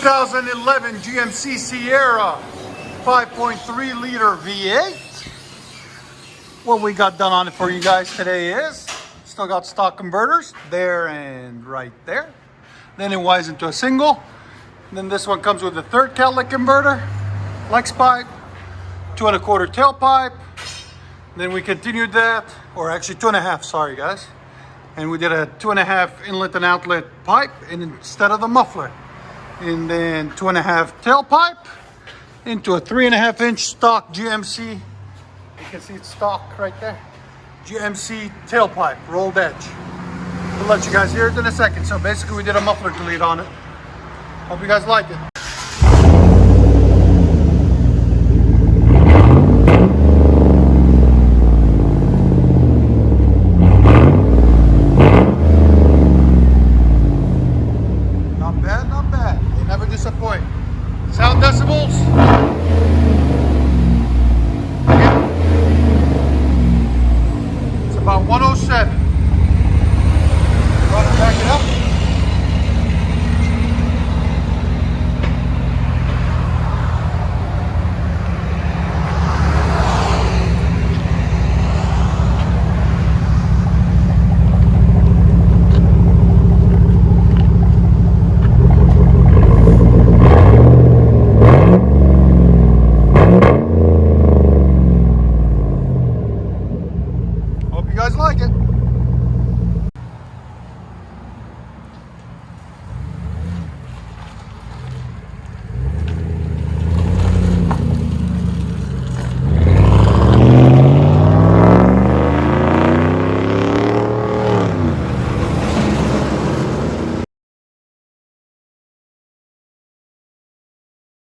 2011 GMC Sierra 5.3 liter V8. What we got done on it for you guys today is still got stock converters there and right there. Then it winds into a single. Then this one comes with a third catalytic converter, flex pipe, 2 1/4 tailpipe. Then we continued that, or actually 2.5, sorry guys. And we did a 2.5 inlet and outlet pipe instead of the muffler. And then 2.5 tailpipe into a 3.5 inch stock GMC. You can see it's stock right there. GMC tailpipe, rolled edge. We'll let you guys hear it in a second. So basically we did a muffler delete on it. Hope you guys like it. Not bad, not bad. They never disappoint.